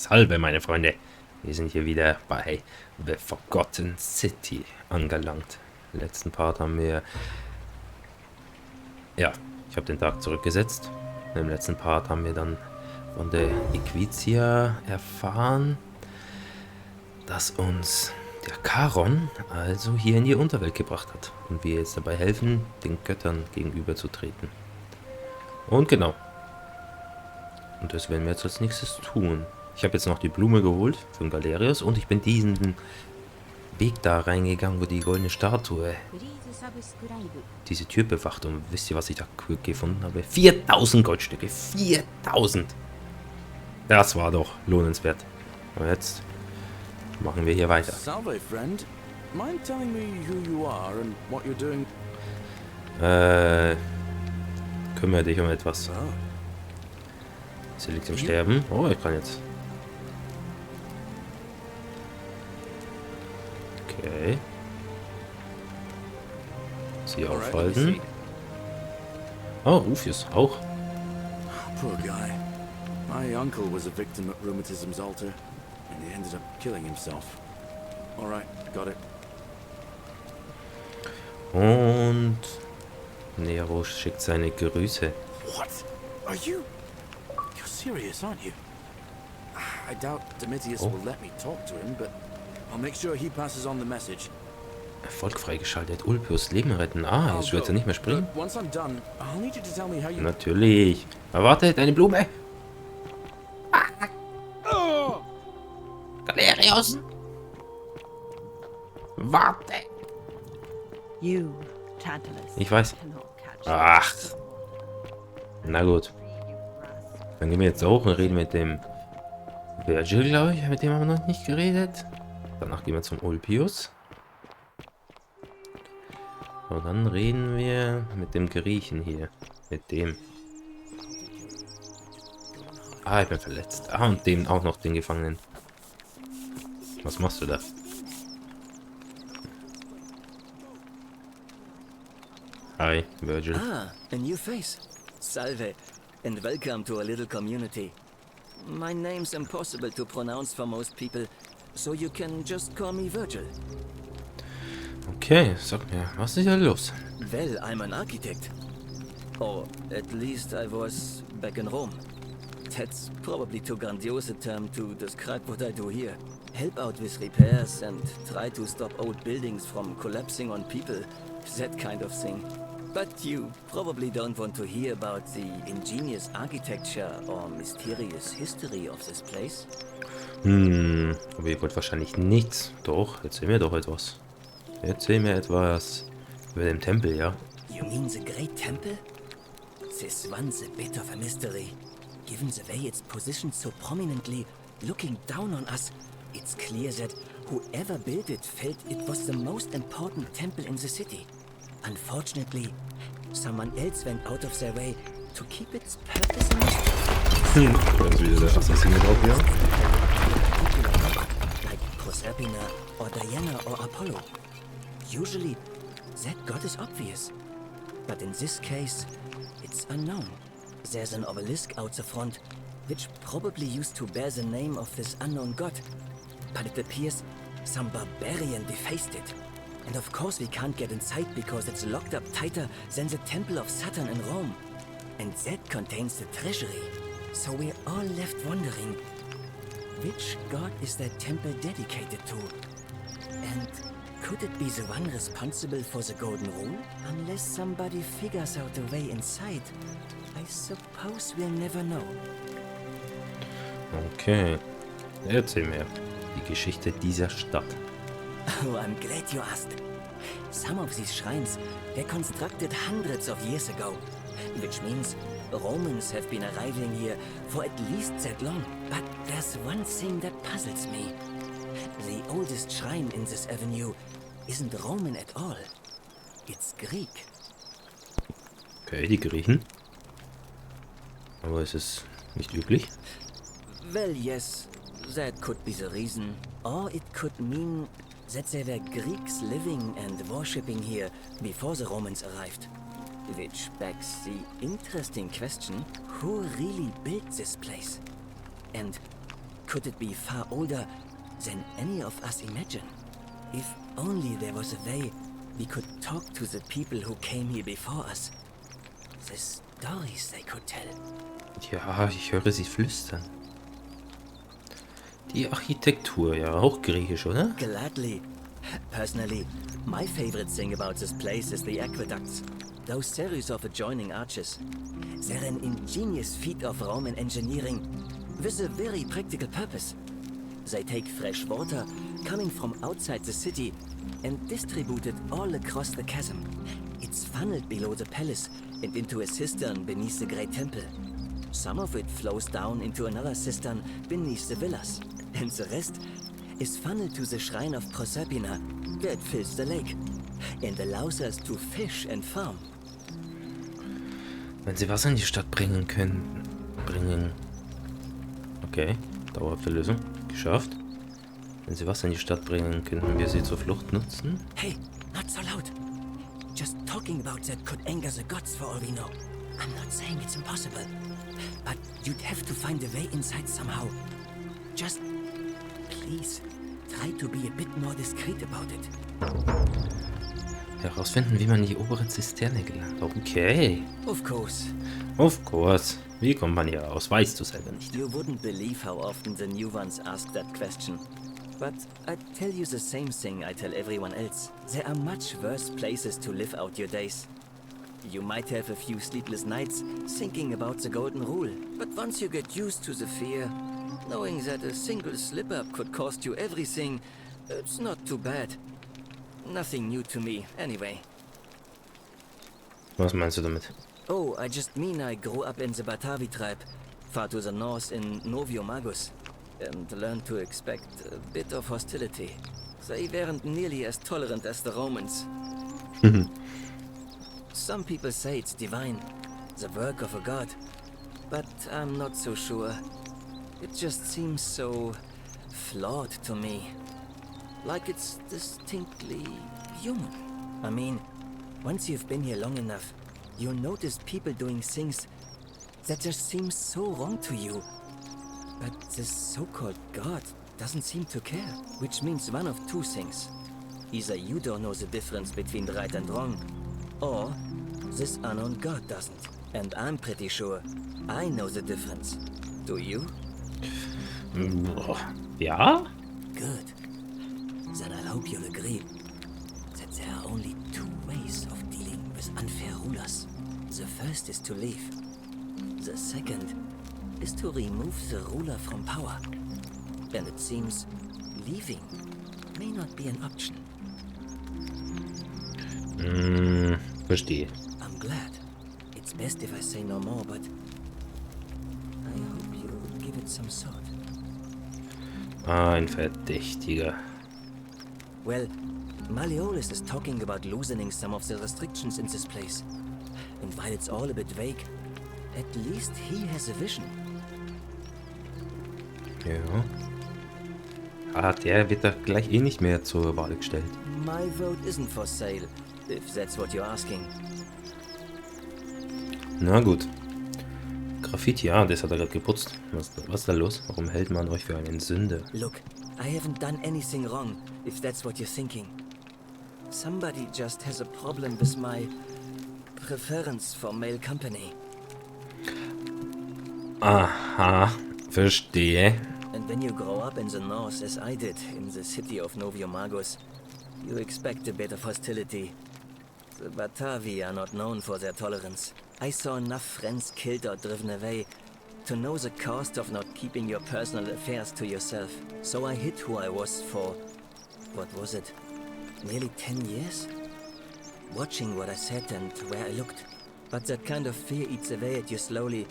Salve, meine Freunde. Wir sind hier wieder bei The Forgotten City angelangt. Im letzten Part haben wir... Ja, ich habe den Tag zurückgesetzt. Im letzten Part haben wir dann von der Equizia erfahren, dass uns der Charon also hier in die Unterwelt gebracht hat. Und wir jetzt dabei helfen, den Göttern gegenüberzutreten. Und genau. Und das werden wir jetzt als nächstes tun. Ich habe jetzt noch die Blume geholt von Galerius und ich bin diesen Weg da reingegangen, wo die goldene Statue diese Tür bewacht. Und wisst ihr, was ich da gefunden habe? 4000 Goldstücke. 4000! Das war doch lohnenswert. Und jetzt machen wir hier weiter. Salve, friend. Mind telling me who you are and what you're doing? Kümmere dich um etwas. Sie liegt im Sterben. Oh, ich kann jetzt. Okay. Sie aufhalten. Oh, Rufius auch. Poor guy. My uncle was a victim at rheumatism's altar, and he ended up killing himself. All right, got it. Und Nero schickt seine Grüße. What? Are you? You're serious, aren't you? I doubt Domitius will let me talk to him, but I'll make sure he passes on the message. Erfolg freigeschaltet. Ulpius Leben retten. Ah, jetzt wird er nicht mehr springen. Once I'm done, I'll need you to tell me how you... Natürlich. Aber warte, deine Blume. Galerius. Warte. Ich weiß. Ach. Na gut. Dann gehen wir jetzt hoch und reden mit dem Virgil, glaube ich. Mit dem haben wir noch nicht geredet. Danach gehen wir zum Ulpius. Und dann reden wir mit dem Griechen hier. Mit dem. Ah, ich bin verletzt. Ah, und dem auch noch den Gefangenen. Was machst du da? Hi, Virgil. Ah, a new face. Salve, and welcome to a little community. My name's impossible to pronounce for most people, so you can just call me Virgil. Okay, sag mir, was ist hier los? Well, I'm an architect. Or at least I was back in Rome. That's probably too grandiose a term to describe what I do here. Help out with repairs and try to stop old buildings from collapsing on people. That kind of thing. But you probably don't want to hear about the ingenious architecture or mysterious history of this place. Aber ihr wollt wahrscheinlich nichts. Doch, erzähl mir doch etwas. Erzähl mir etwas über den Tempel, ja? You mean the Great Temple? This one's a bit of a mystery. Given the way it's positioned so prominently, looking down on us, it's clear that whoever built it felt it was the most important temple in the city. Unfortunately, someone else went out of their way to keep its purpose in mind. Das ist wieder der Assassine drauf, ja? Like Proserpina or Diana or Apollo. Usually, that god is obvious. But in this case, it's unknown. There's an obelisk out the front, which probably used to bear the name of this unknown god. But it appears some barbarian defaced it. And of course we can't get inside because it's locked up tighter than the Temple of Saturn in Rome. And that contains the treasury. So we're all left wondering, which god is that temple dedicated to? And could it be the one responsible for the golden rule? Unless somebody figures out a way inside, I suppose we'll never know. Okay. Erzähl mir die Geschichte dieser Stadt. Oh, I'm glad you asked. Some of these shrines were constructed hundreds of years ago, which means Romans have been arriving here for at least that long. But there's one thing that puzzles me. The oldest shrine in this avenue isn't Roman at all. It's Greek. Okay, die Griechen. Aber ist es nicht üblich? Well, yes, that could be the reason. Or it could mean that there were Greeks living and worshipping here before the Romans arrived. Which begs the interesting question, who really built this place? And could it be far older than any of us imagine? If only there was a way we could talk to the people who came here before us. The stories they could tell. Ja, ich höre sie flüstern. Die Architektur, ja, auch griechisch, oder? Gladly. Personally, my favorite thing about this place is the aqueducts. Those series of adjoining arches. They're an ingenious feat of Roman engineering with a very practical purpose. They take fresh water coming from outside the city and distribute it all across the chasm. It's funneled below the palace and into a cistern beneath the great temple. Some of it flows down into another cistern beneath the villas, and the rest is funneled to the shrine of Proserpina, where it fills the lake, and allows us to fish and farm. Wenn sie Wasser in die Stadt bringen können. Okay, dauerhafte Lösung. Geschafft. Wenn sie Wasser in die Stadt bringen, könnten wir sie zur Flucht nutzen. Hey, not so loud. Just talking about that could anger the gods for all we know. I'm not saying it's impossible, but you'd have to find a way inside somehow. Just, please, try to be a bit more discreet about it. Herausfinden, wie man in die obere Zisterne gelangt. Okay. Of course. Of course. Wie kommt man hier raus? Weißt du selber nicht. You wouldn't believe how often the new ones ask that question. But I'd tell you the same thing I tell everyone else. There are much worse places to live out your days. You might have a few sleepless nights thinking about the golden rule. But once you get used to the fear, knowing that a single slip-up could cost you everything, it's not too bad. Nothing new to me, anyway. Was meinst du damit? Oh, I just mean I grew up in the Batavi tribe, far to the north in Noviomagus, and learned to expect a bit of hostility. They weren't nearly as tolerant as the Romans. Some people say it's divine, the work of a god, but I'm not so sure. It just seems so flawed to me. Like it's distinctly human. I mean, once you've been here long enough, you'll notice people doing things that just seem so wrong to you. But this so-called god doesn't seem to care, which means one of two things. Either you don't know the difference between right and wrong, or this unknown god doesn't. And I'm pretty sure I know the difference. Do you? Ja? Good. Then I hope you'll agree that there are only two ways of dealing with unfair rulers. The first is to leave. The second is to remove the ruler from power. And it seems leaving may not be an option. Verstehe. I'm glad. It's best if I say no more, but I hope you'll give it some thought. Ein Verdächtiger. Well, Malleolus is talking about loosening some of the restrictions in this place. And while it's all a bit vague, at least he has a vision. Ja. Ah, der wird da gleich eh nicht mehr zur Wahl gestellt. My vote isn't for sale, if that's what you're asking. Na gut. Graffiti, ja, das hat er gerade geputzt. Was ist da los? Warum hält man euch für einen Sünder? Look, I haven't done anything wrong, if that's what you're thinking. Somebody just has a problem with my preference for male company. Aha, verstehe. And when you grow up in the north, as I did, in the city of Noviomagus, you expect a bit of hostility. The Batavi are not known for their tolerance. I saw enough friends killed or driven away to know the cost of not keeping your personal affairs to yourself. So I hid who I was for, what was it, nearly 10 years? Watching what I said and where I looked. But that kind of fear eats away at you slowly,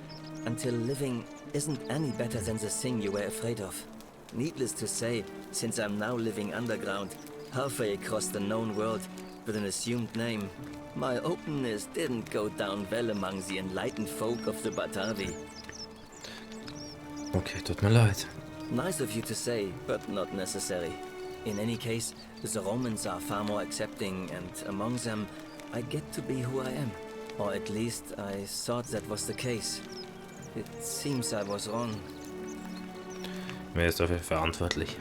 until living isn't any better than the thing you were afraid of. Needless to say, since I'm now living underground, halfway across the known world, with an assumed name, my openness didn't go down well among the enlightened folk of the Batavi. Okay, tut mir leid. Nice of you to say, but not necessary. In any case, the Romans are far more accepting, and among them, I get to be who I am. Or at least, I thought that was the case. It seems I was wrong. Wer ist dafür verantwortlich?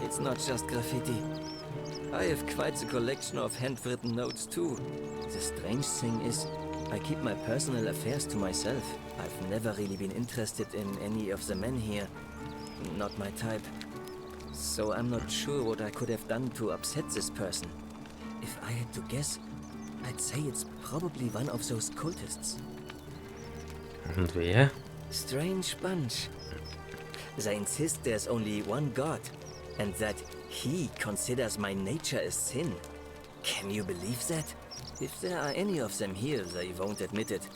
It's not just graffiti. I have quite a collection of handwritten notes too. The strange thing is, I keep my personal affairs to myself. I've never really been interested in any of the men here. Not my type. So I'm not sure what I could have done to upset this person. If I had to guess, I'd say it's probably one of those cultists. Und wer? Strange bunch. They insist there's only one God, and that he considers my nature a sin. Can you believe that? If there are any of them here, they won't admit it.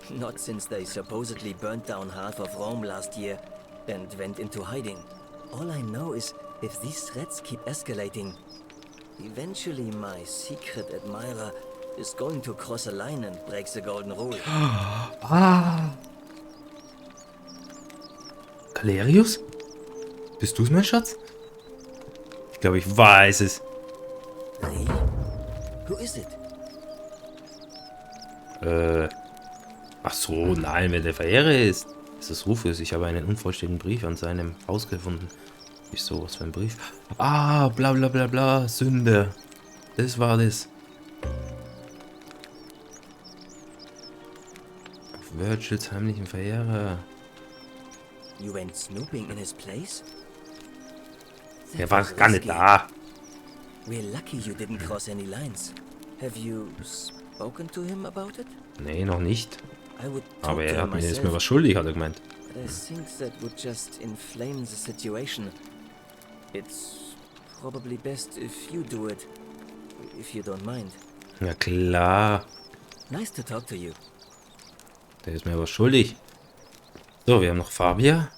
Not since they supposedly burnt down half of Rome last year and went into hiding. All I know is, if these threats keep escalating, eventually my secret admirer is going to cross a line and break the golden rule. Galerius? Bist du's, mein Schatz? Ich glaube, ich weiß es. Hey, who is it? Ach so, nein, wer der Verehrer ist. Es ist Rufus. Ich habe einen unvollständigen Brief an seinem Haus gefunden. Wieso, was für ein Brief? Ah, bla bla bla bla, Sünde. Das war das. Auf Virgils heimlichen Verehrer. You went snooping in his place? Der war gar nicht da. We're lucky you didn't cross any lines. Have you spoken to him about it? Nee, noch nicht. I would talk Aber to er him hat mir jetzt myself, mir was schuldig, hat er gemeint. but I think that would just inflame the situation. It's probably best if you do it, if you don't mind. Na klar. Nice to talk to you. Der ist mir was schuldig. So, wir haben noch Fabia.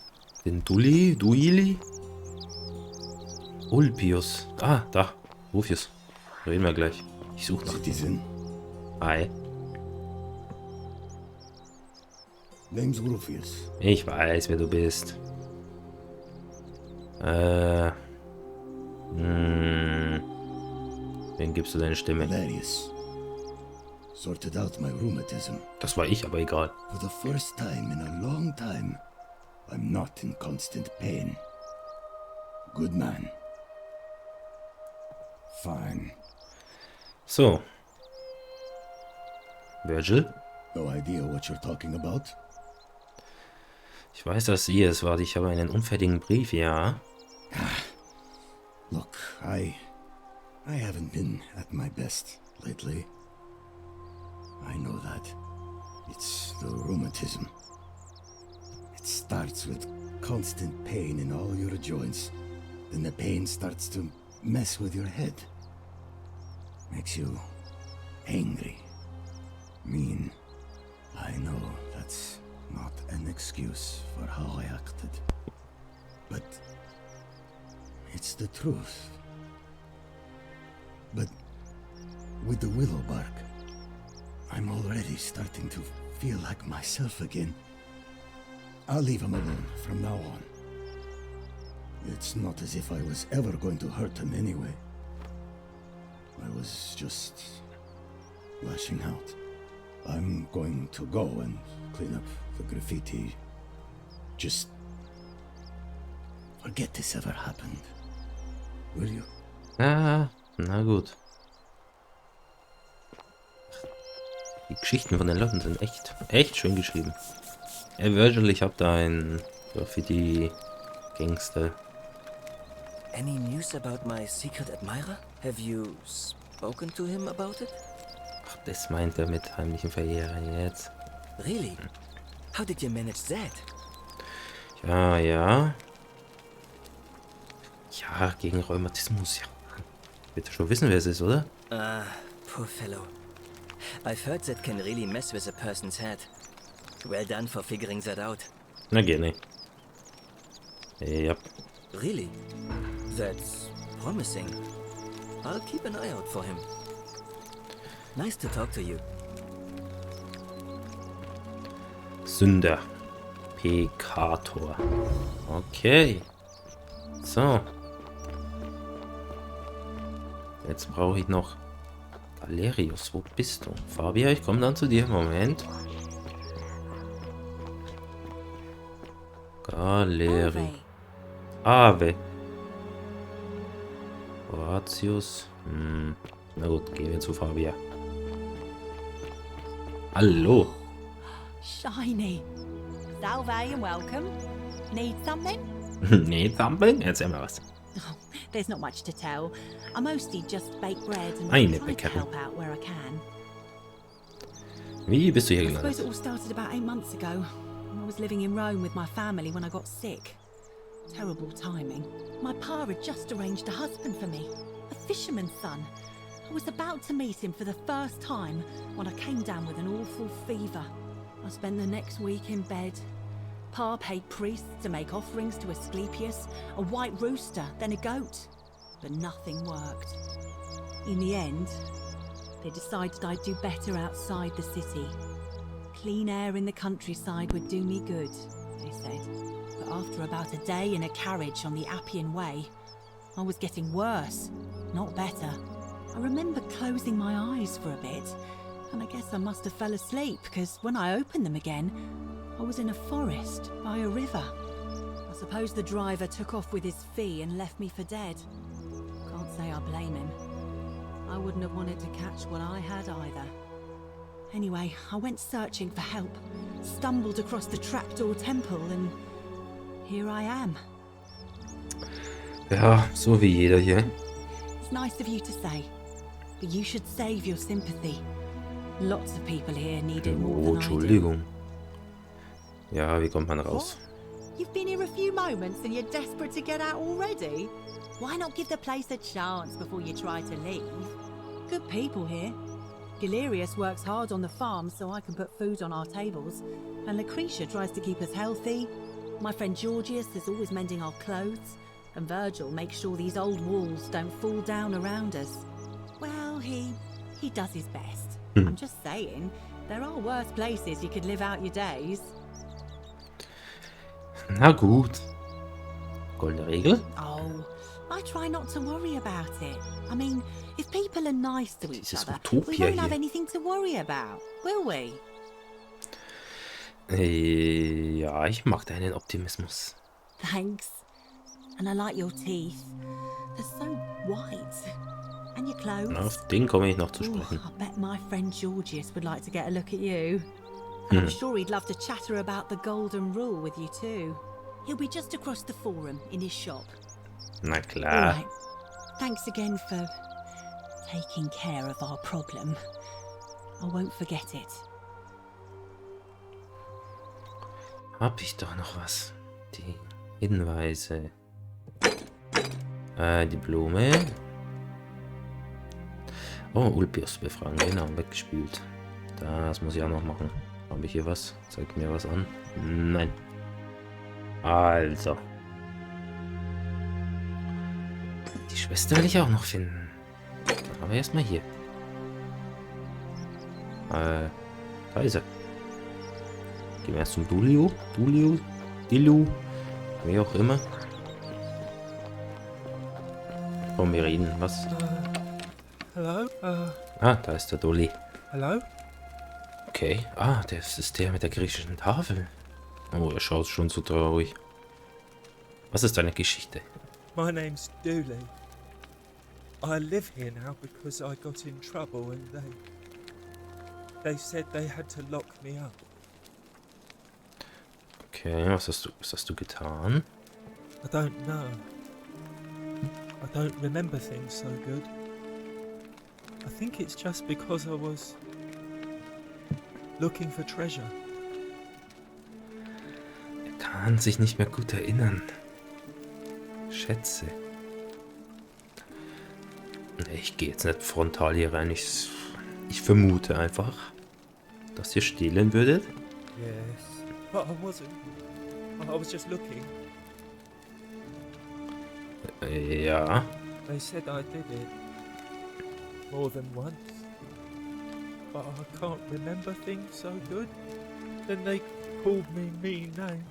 Den Duili. Ulpius. Ah, da. Rufius. Reden wir gleich. Ich suche nach Citizen, Hi. name's Rufius. Ich weiß, wer du bist. Wen gibst du deine Stimme? Hilarious. Sorted out my rheumatism. Das war ich, aber egal. For the first time in a long time, I'm not in constant pain. Good man. Fine. So. Virgil? No idea what you're talking about? Ich weiß, dass sie es war. Ich habe einen unfertigen Brief, ja. Look, I haven't been at my best lately. I know that. It's the rheumatism. It starts with constant pain in all your joints. Then the pain starts to mess with your head. Makes you angry, mean. I know that's not an excuse for how I acted. But it's the truth. But with the willow bark, I'm already starting to feel like myself again. I'll leave him alone from now on. It's not as if I was ever going to hurt him anyway. I was just lashing out. I'm going to go and clean up the graffiti. Just forget this ever happened. Will you? Ah, na gut. Die Geschichten von den Leuten sind echt schön geschrieben. Virgil, ich hab da einen Graffiti-Gangster. Any news about my secret admirer? Have you spoken to him about it? Ach, das meint er mit heimlichen Verehrern jetzt. Really? How did you manage that? Ja. Ja, gegen Rheumatismus, ja. Wird schon wissen, wer es ist, oder? Poor fellow. I've heard that can really mess with a person's head. Well done for figuring that out. Na, gerne. Ja. Really? That's promising. I'll keep an eye out for him. Nice to talk to you. Sünder. Pekator. Okay. So. Jetzt brauche ich noch Galerius. Wo bist du? Fabia, ich komme dann zu dir. Moment. Ave. Horatius. Na gut, gehen wir zu Fabia. Hallo. Shiny. Salve and welcome. Need something? Nee, Thumbling? Erzähl mal was. Oh, there's not much to tell. I mostly just bake bread and Eine try to Bäckerin. help out where I can. Wie bist du hier I suppose it gelandet? all started about 8 months ago. I was living in Rome with my family when I got sick. Terrible timing. My pa had just arranged a husband for me, a fisherman's son. I was about to meet him for the first time when I came down with an awful fever. I spent the next week in bed. Pa paid priests to make offerings to Asclepius, a white rooster, then a goat. But nothing worked. In the end, they decided I'd do better outside the city. Clean air in the countryside would do me good, they said. But after about a day in a carriage on the Appian Way, I was getting worse, not better. I remember closing my eyes for a bit, and I guess I must have fell asleep, because when I opened them again, I was in a forest by a river. I suppose the driver took off with his fee and left me for dead. Can't say I blame him. I wouldn't have wanted to catch what I had either. Anyway, I went searching for help, stumbled across the trapdoor temple, and here I am. Ja, so wie jeder hier. It's nice of you to say, but you should save your sympathy. Lots of people here need it more Oh, than I do. Entschuldigung. Ja, wie kommt man raus? You've been here a few moments and you're desperate to get out already? Why not give the place a chance before you try to leave? Good people here. Galerius works hard on the farm so I can put food on our tables, and Lucretia tries to keep us healthy. My friend Georgius is always mending our clothes, and Virgil makes sure these old walls don't fall down around us. Well, he does his best. I'm just saying, there are worse places you could live out your days. Na gut. Goldene Regel? Oh, I try not to worry about it. I mean, if people are nice to each Dieses other, we Utopia won't have hier. anything to worry about, will we? Ja, ich mag deinen Optimismus. Thanks. And I like your teeth. They're so white. And your clothes. Auf den komme ich noch zu Ooh, sprechen. I bet my friend Georgius would like to get a look at you. And I'm sure he'd love to chatter about the golden rule with you too. He'll be just across the forum in his shop. Na All klar. right. Thanks again for taking care of our problem. I won't forget it. Hab ich doch noch was? Die Hinweise. Die Blume. Oh, Ulpius befragen. Genau, weggespült. Das muss ich auch noch machen. Habe ich hier was? Zeig mir was an. Nein. Also. Die Schwester will ich auch noch finden. Aber erstmal hier. Da ist er. Gehen wir erst zum Dulio. Dilu. Wie auch immer. Komm, wir reden. Was? Hello? Ah, da ist der Dulli. Hello? Okay. Ah, das ist der mit der griechischen Tafel. Oh, er schaut schon so traurig. Was ist deine Geschichte? My name's Dooley. I live here now because I got in trouble and they said they had to lock me up. Okay, was hast du getan? I don't know. I don't remember things so good. I think it's just because I was looking for treasure. Er kann sich nicht mehr gut erinnern. Schätze. Ich gehe jetzt nicht frontal hier rein. Ich vermute einfach, dass ihr stehlen würdet. Yes. But I wasn't. I was just looking. Ja. They said I did it. More than once. But I can't remember things so good. Then they called me mean names.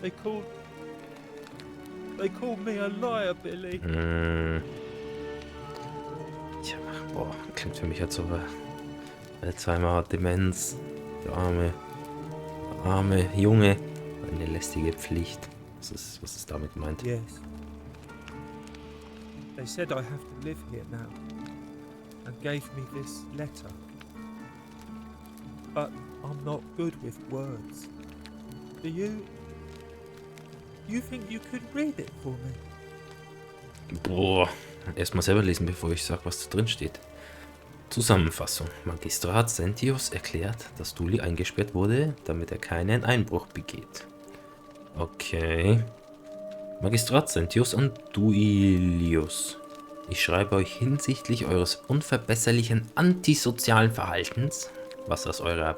They called me a liar, Billy. Tja, boah, klingt für mich als ob Alzheimer hat, Demenz. Der arme Junge. Eine lästige Pflicht. Was ist damit gemeint? Yes. They said I have to live here now and gave me this letter. But I'm not good with words. Do you think you could read it for me? Boah, erstmal selber lesen, bevor ich sag, was da drin steht. Zusammenfassung. Magistrat Sentius erklärt, dass Duli eingesperrt wurde, damit er keinen Einbruch begeht. Okay. Magistrat Sentius an Duilius. Ich schreibe euch hinsichtlich eures unverbesserlichen antisozialen Verhaltens, was aus eurer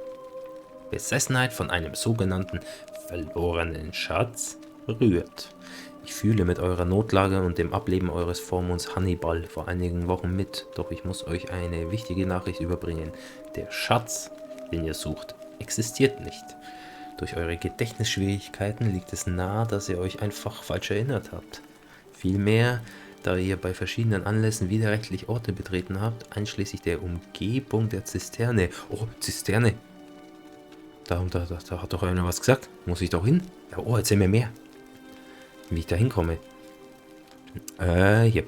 Besessenheit von einem sogenannten verlorenen Schatz rührt. Ich fühle mit eurer Notlage und dem Ableben eures Vormunds Hannibal vor einigen Wochen mit, doch ich muss euch eine wichtige Nachricht überbringen. Der Schatz, den ihr sucht, existiert nicht. Durch eure Gedächtnisschwierigkeiten liegt es nahe, dass ihr euch einfach falsch erinnert habt. Vielmehr, da ihr bei verschiedenen Anlässen widerrechtlich Orte betreten habt, einschließlich der Umgebung der Zisterne. Oh, Zisterne! Da hat doch einer was gesagt. Muss ich doch hin? Ja, oh, erzähl mir mehr. Wie ich da hinkomme. Hier.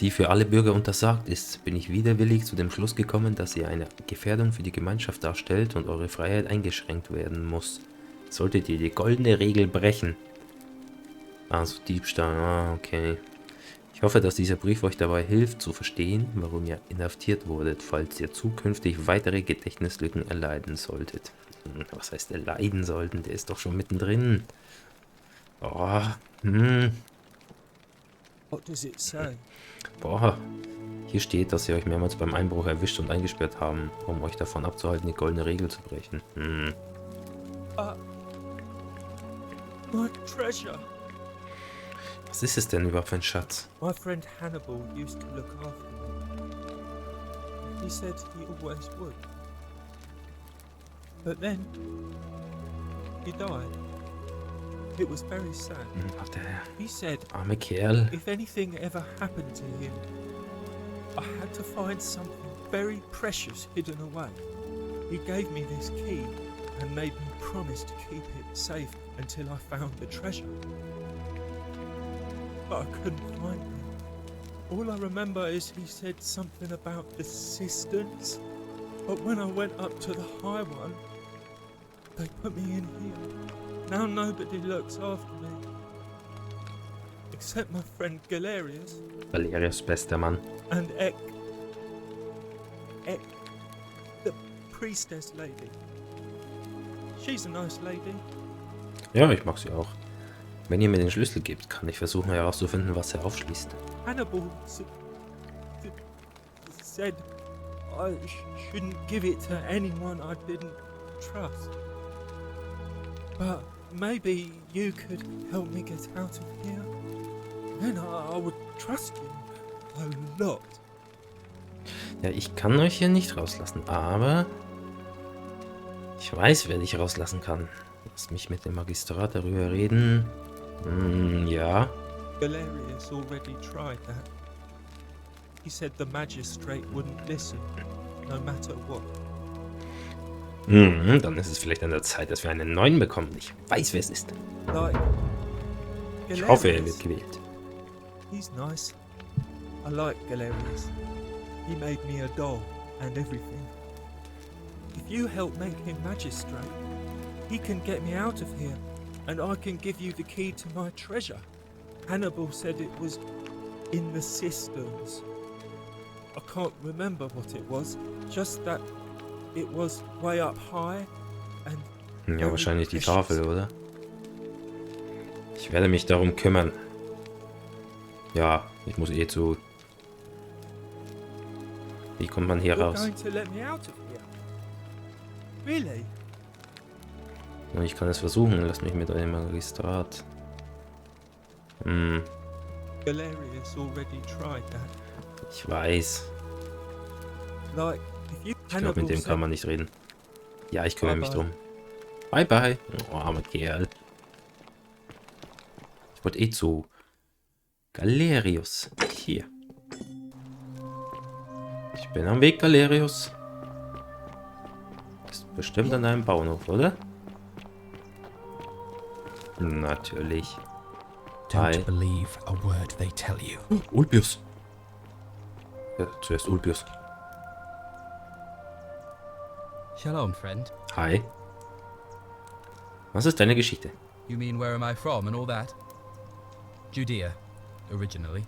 Die für alle Bürger untersagt ist, bin ich widerwillig zu dem Schluss gekommen, dass ihr eine Gefährdung für die Gemeinschaft darstellt und eure Freiheit eingeschränkt werden muss. Solltet ihr die goldene Regel brechen. Also Diebstahl, okay. Ich hoffe, dass dieser Brief euch dabei hilft zu verstehen, warum ihr inhaftiert wurdet, falls ihr zukünftig weitere Gedächtnislücken erleiden solltet. Was heißt erleiden sollten? Der ist doch schon mittendrin. Oh, What does it say? Boah. Hier steht, dass sie euch mehrmals beim Einbruch erwischt und eingesperrt haben, um euch davon abzuhalten, die goldene Regel zu brechen. My treasure. Was ist es denn überhaupt für ein Schatz? My friend Hannibal used to look after me. He said he always would. But then he died. It was very sad. Ach, der He said arme Kerl. if anything ever happened to him, I had to find something very precious hidden away. He gave me this key and made me promise to keep it safe until I found the treasure. But I couldn't find it. All I remember is he said something about the cisterns, but when I went up to the high one, they put me in here. Now nobody looks after me. Except my friend Galerius Valerius, bester Mann. and Ek, the priestess lady. She's a nice lady. Ja, ich mag sie auch. Wenn ihr mir den Schlüssel gebt, kann ich versuchen herauszufinden, was er aufschließt. Hannibal said I shouldn't give it to anyone I didn't trust. But maybe you could help me get out of here. Then I would trust you a lot. Ja, ich kann euch hier nicht rauslassen, aber ich weiß, wer dich rauslassen kann. Lass mich mit dem Magistrat darüber reden. Ja. Galerius already tried that. He said the magistrate wouldn't listen, no matter what. Dann ist es vielleicht an der Zeit, dass wir einen neuen bekommen. Ich weiß, wer es ist. Like Ich hoffe, er Galerius. wird gewählt. He's nice. I like Galerius. He made me a doll and everything. If you help make him magistrate, he can get me out of here, and I can give you the key to my treasure. Hannibal said it was in the cisterns. I can't remember what it was, just that it was way up high and Ja, very wahrscheinlich die precious. Tafel, oder? Ich werde mich darum kümmern. Ja, ich muss eh zu... Wie kommt man hier You're raus? going to let me out of here? Really? Ja, ich kann es versuchen. Lass mich mit einem Magistrat. Galerius already tried that. Ich weiß. Like, if you Ich glaube, mit dem said- kann man nicht reden. Ja, ich kümmere mich Bye-bye. drum. Bye, bye. Oh, armer Kerl. Ich wollte eh zu Galerius. Hier. Ich bin am Weg, Galerius. Ist bestimmt an einem Bauernhof, oder? Natürlich. Don't Hi. believe a word they tell you. Ulpius. Ja, zuerst Ulpius. Shalom, friend. Hi. Was ist deine Geschichte? You mean where am I from and all that? Judea, originally.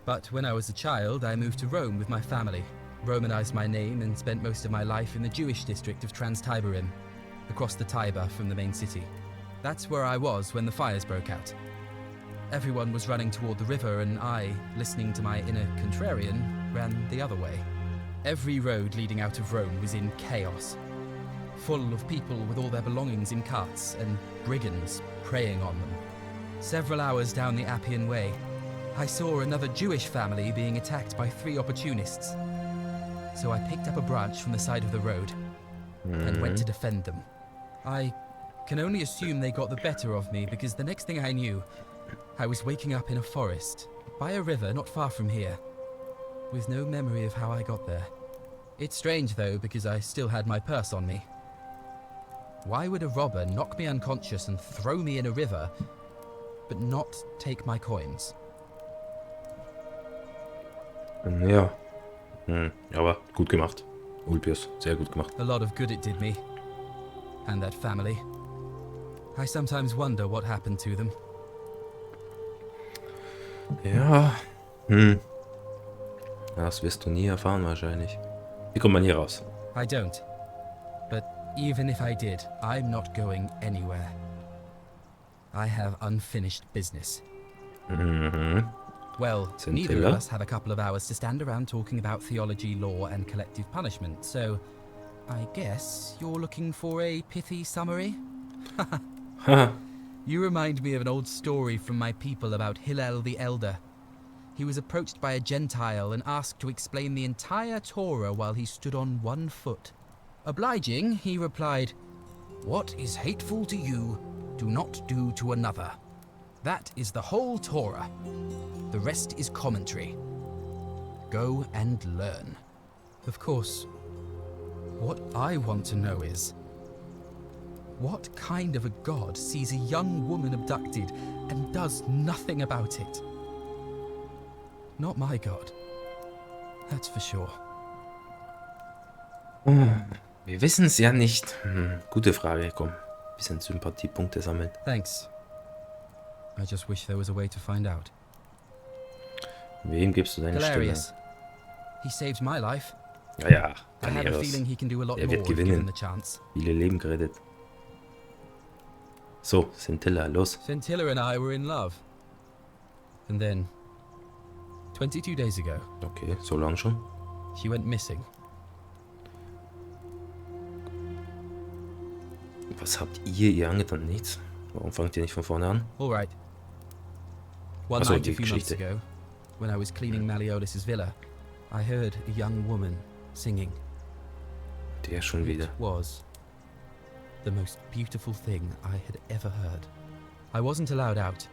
But when I was a child, I moved to Rome with my family, Romanized my name and spent most of my life in the Jewish district of Trans-Tiberim, across the Tiber from the main city. That's where I was when the fires broke out. Everyone was running toward the river and I, listening to my inner contrarian, ran the other way. Every road leading out of Rome was in chaos, full of people with all their belongings in carts and brigands preying on them. Several hours down the Appian Way, I saw another Jewish family being attacked by 3 opportunists. So I picked up a branch from the side of the road and went to defend them. I can only assume they got the better of me because the next thing I knew, I was waking up in a forest, by a river not far from here, with no memory of how I got there. It's strange though, because I still had my purse on me. Why would a robber knock me unconscious and throw me in a river, but not take my coins? Ja. Aber gut gemacht. Ulpius, sehr gut gemacht. A lot of good it did me. And that family. I sometimes wonder what happened to them. Ja. Das wirst du nie erfahren wahrscheinlich. Wie kommt man hier raus? I don't. But even if I did, I'm not going anywhere. I have unfinished business. Well, neither of us have a couple of hours to stand around talking about theology, law, and collective punishment, so I guess you're looking for a pithy summary? You remind me of an old story from my people about Hillel the Elder. He was approached by a Gentile and asked to explain the entire Torah while he stood on one foot. Obliging, he replied, "What is hateful to you, do not do to another. That is the whole Torah. The rest is commentary. Go and learn." Of course, what I want to know is, what kind of a god sees a young woman abducted and does nothing about it? Not my god. That's for sure. Wir wissen es ja nicht. Gute Frage, komm. Bisschen Sympathiepunkte sammeln. Thanks. I just wish there was a way to find out. Wem gibst du deine Hilarious. Stimme? He saved my life. Ja, ja. I have a Galeros. feeling he can do a lot Er more wird if given gewinnen. the chance. Viele Leben gerettet. So, Scintilla, los. Scintilla and I were in love. And then, 22 days ago, Okay, so lang schon. she went missing. Was habt ihr angetan? Nichts. Warum fangt ihr nicht von vorne an? All right. One Ach so, night a die few months Geschichte. ago, when I was cleaning Malleolis's villa, I heard a young woman singing. Der schon wieder. It was the most beautiful thing I had ever heard. I wasn't allowed out,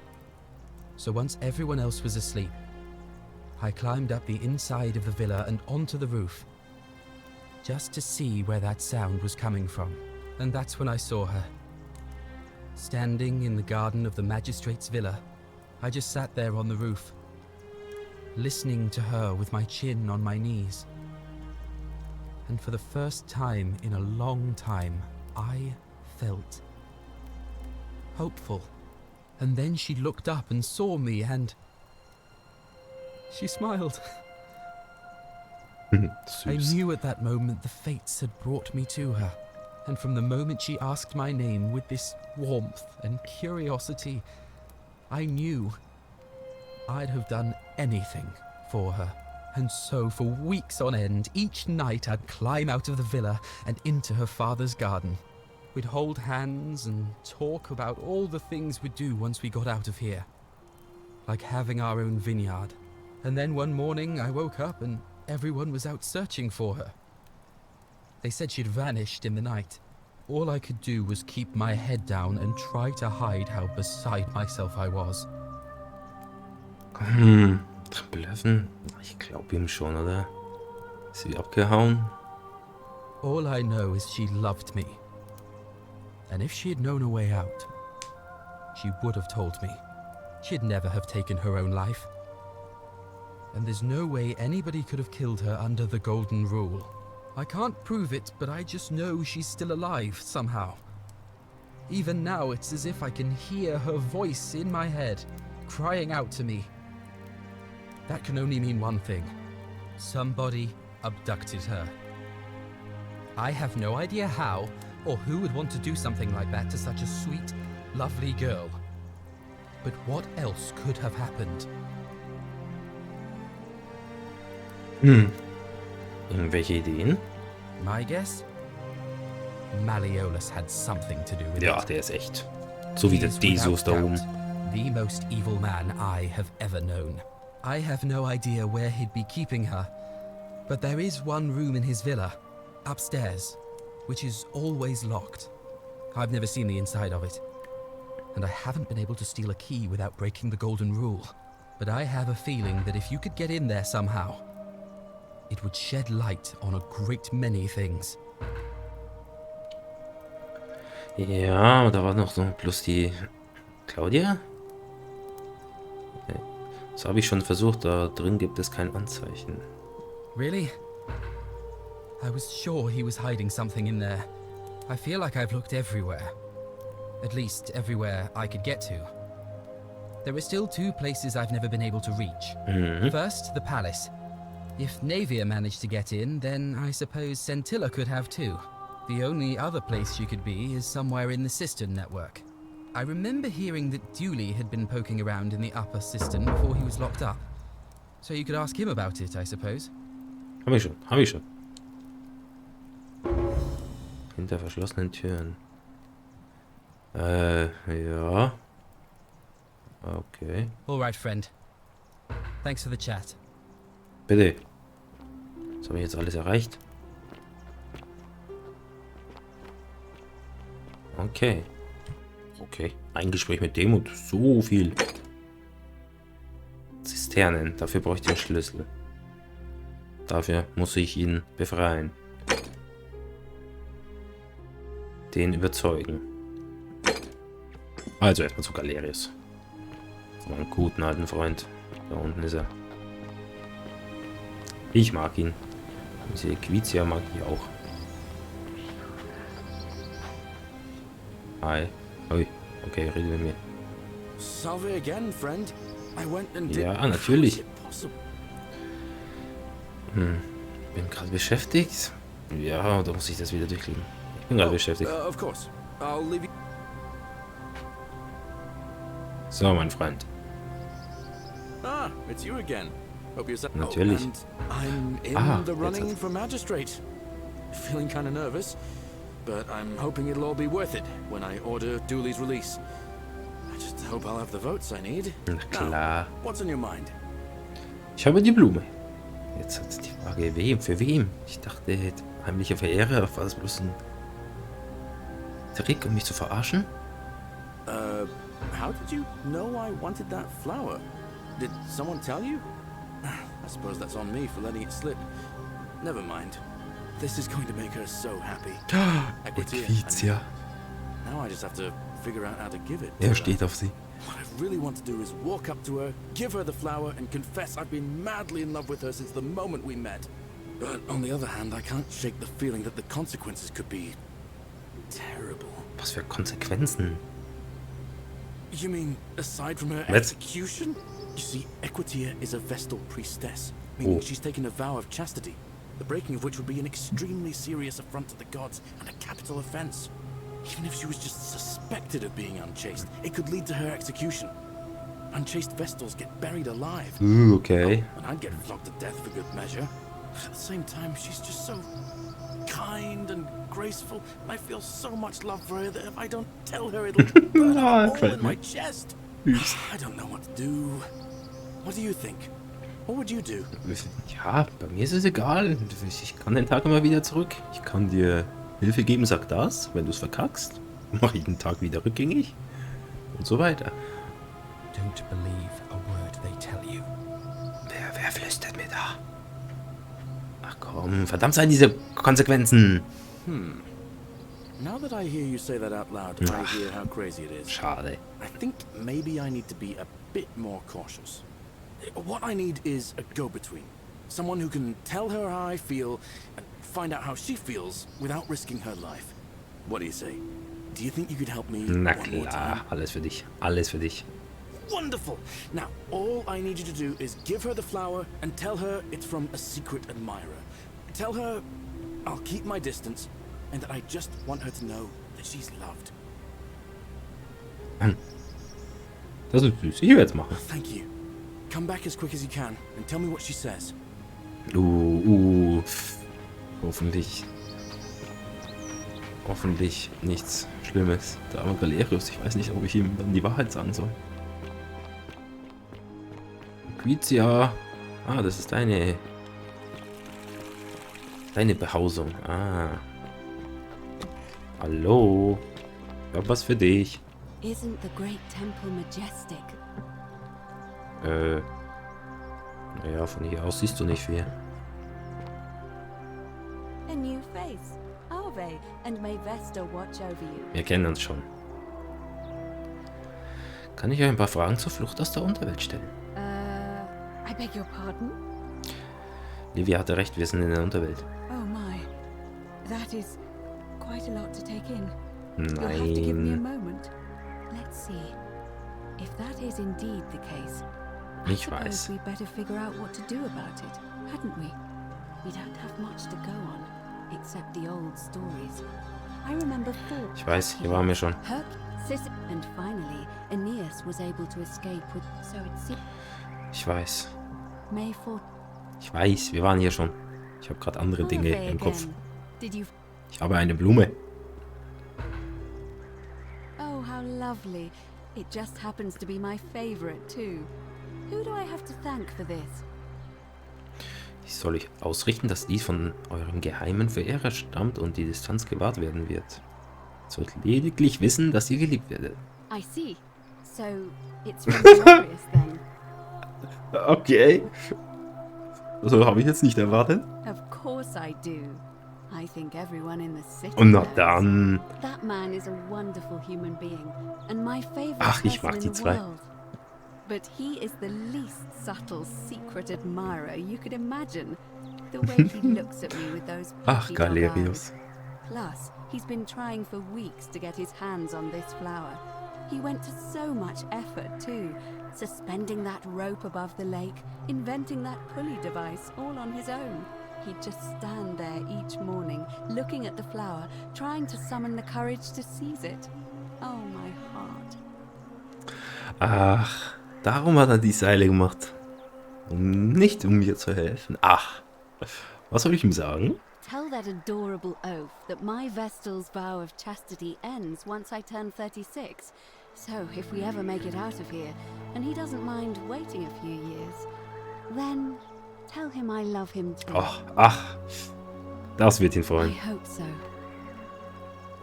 so once everyone else was asleep, I climbed up the inside of the villa and onto the roof, just to see where that sound was coming from. And that's when I saw her. Standing in the garden of the magistrate's villa, I just sat there on the roof, listening to her with my chin on my knees. And for the first time in a long time, I felt hopeful. And then she looked up and saw me and she smiled. I Süß. knew at that moment the fates had brought me to her. And from the moment she asked my name with this warmth and curiosity, I knew I'd have done anything for her. And so for weeks on end, each night I'd climb out of the villa and into her father's garden. We'd hold hands and talk about all the things we'd do once we got out of here. Like having our own vineyard. And then one morning I woke up and everyone was out searching for her. They said she'd vanished in the night. All I could do was keep my head down and try to hide how beside myself I was. Bluffen? Ich glaube ihm schon, oder? Ist sie abgehauen? All I know is she loved me. And if she had known a way out, she would have told me. She'd never have taken her own life. And there's no way anybody could have killed her under the Golden Rule. I can't prove it, but I just know she's still alive somehow. Even now, it's as if I can hear her voice in my head, crying out to me. That can only mean one thing. Somebody abducted her. I have no idea how, or who would want to do something like that to such a sweet, lovely girl. But what else could have happened? Irgendwelche Ideen? My guess? Malleolus had something to do with Ja, it. der ist echt. So wie der He is Desus da without oben. doubt the most evil man I have ever known. I have no idea where he'd be keeping her, but there is one room in his villa, upstairs, which is always locked. I've never seen the inside of it, and I haven't been able to steal a key without breaking the Golden Rule. But I have a feeling that if you could get in there somehow, it would shed light on a great many things. Ja, da war noch so plus die Claudia. Okay. Das habe ich schon versucht, da drin gibt es kein Anzeichen. Really? I was sure he was hiding something in there. I feel like I've looked everywhere. At least everywhere I could get to. There are still two places I've never been able to reach. First, the palace. If Navia managed to get in, then I suppose Scintilla could have too. The only other place she could be is somewhere in the cistern network. I remember hearing that Dooley had been poking around in the upper cistern before he was locked up. So you could ask him about it, I suppose. Hab ich schon. Hinter verschlossenen Türen. Ja. Okay. All right, friend. Thanks for the chat. Bitte. Was habe ich jetzt alles erreicht? Okay. Okay. Ein Gespräch mit dem und so viel. Zisternen. Dafür brauche ich den Schlüssel. Dafür muss ich ihn befreien. Den überzeugen. Also erstmal zu Galerius. Meinen guten alten Freund. Da unten ist er. Ich mag ihn. Diese Equizia mag ich auch. Hi. Ui. Okay, rede mit mir. Salve again, friend. I went and did. Ja, natürlich. How is it possible? Bin gerade beschäftigt. Ja, da muss ich das wieder durchklicken. Ich bin gerade beschäftigt. Of course. I'll leave you. So, mein Freund. Ah, it's you again. Hope you're Natürlich. and I'm in the jetzt running hat's- for magistrate. Feeling kind of nervous, but I'm hoping it'll all be worth it when I order Dooley's release. I just hope I'll have the votes I need. Na klar. Now, what's on your mind? Ich habe die Blume. Jetzt hat die Frage, wem? Für wem? Ich dachte, heimlicher Verehrer, war das bloß ein Trick, um mich zu verarschen? How did you know I wanted that flower? Did someone tell you? I suppose that's on me for letting it slip. Never mind. This is going to make her so happy. Equizia. Now I just have to figure out how to give it to Er her. steht auf sie. What I really want to do is walk up to her, give her the flower, and confess I've been madly in love with her since the moment we met. But on the other hand, I can't shake the feeling that the consequences could be terrible. Was für Konsequenzen? You mean, aside from her Let's- execution? You see, Equitia is a Vestal priestess, meaning Oh. she's taken a vow of chastity, the breaking of which would be an extremely serious affront to the gods and a capital offense. Even if she was just suspected of being unchaste, it could lead to her execution. Unchaste Vestals get buried alive, Okay. and I'd get flogged to death for good measure. At the same time, she's just so kind and graceful, and I feel so much love for her that if I don't tell her, it'll burn a hole in my chest. I don't know what to do. What do you think? What would you do? Ja, bei mir ist es egal. Ich kann den Tag immer wieder zurück. Ich kann dir Hilfe geben, sag das. Wenn du es verkackst, mache ich den Tag wieder rückgängig. Und so weiter. Don't believe a word they tell you. Wer flüstert mir da? Ach komm, verdammt seien diese Konsequenzen. Now that I hear you say that out loud, I hear how crazy it is. Schade. I think maybe I need to be a bit more cautious. What I need is a go-between. Someone who can tell her how I feel and find out how she feels without risking her life. What do you say? Do you think you could help me Na one more klar, time? alles für dich. Alles für dich. Wonderful! Now, all I need you to do is give her the flower and tell her it's from a secret admirer. Tell her I'll keep my distance and that I just want her to know that she's loved. Das ist süß. Ich werde es machen. Thank you. Come back as quick as you can and tell me what she says. Hoffentlich. Hoffentlich nichts Schlimmes. Der arme Galerius, ich weiß nicht, ob ich ihm dann die Wahrheit sagen soll. Quitia. Ah, das ist deine Behausung. Ah. Hallo. Ich hab was für dich. Isn't the great temple majestic? Naja, von hier aus siehst du nicht viel. A new face. Ave, and may Vesta watch over you. Wir kennen uns schon. Kann ich euch ein paar Fragen zur Flucht aus der Unterwelt stellen? I beg your pardon? Livia hatte recht, wir sind in der Unterwelt. Oh my. That is quite a lot to take in. You'll have to give me a Nein. moment. Let's see. If that is indeed the case, I Ich suppose weiß. we'd better figure out what to do about it, hadn't we? We don't have much to go on, except the old stories. I remember four. Ich weiß, hier waren wir schon. And finally, Aeneas was able to escape with. So it seems. Ich weiß. May 4. Ich weiß, wir waren hier schon. Ich habe gerade andere Dinge Ave im Kopf. again. Did you? Ich habe eine Blume. Oh, how lovely! It just happens to be my favorite too. Who do I have to thank for this? Ich soll euch ausrichten, dass dies von eurem geheimen Verehrer stammt und die Distanz gewahrt werden wird. Sollt lediglich wissen, dass ihr geliebt werdet. I see. So it's from Glorious then. Okay. So habe ich jetzt nicht erwartet. Of course I do. I think everyone in the city. Und na knows. dann. That man is a wonderful human being and my favorite Ach, ich person mag die in the zwei. world. But he is the least subtle secret admirer you could imagine. The way he looks at me with those Ach, puppy dog Galerius. eyes. Plus, he's been trying for weeks to get his hands on this flower. He went to so much effort too, suspending that rope above the lake, inventing that pulley device all on his own. He'd just stand there each morning, looking at the flower, trying to summon the courage to seize it. Oh, my heart. Ach, darum hat er die Seile gemacht. Nicht um mir zu helfen. Ach, was soll ich ihm sagen? Tell that adorable oaf that my Vestal's vow of chastity ends once I turn 36. So if we ever make it out of here, and he doesn't mind waiting a few years, then tell him I love him too. Ach, das wird ihn I freuen. hope so.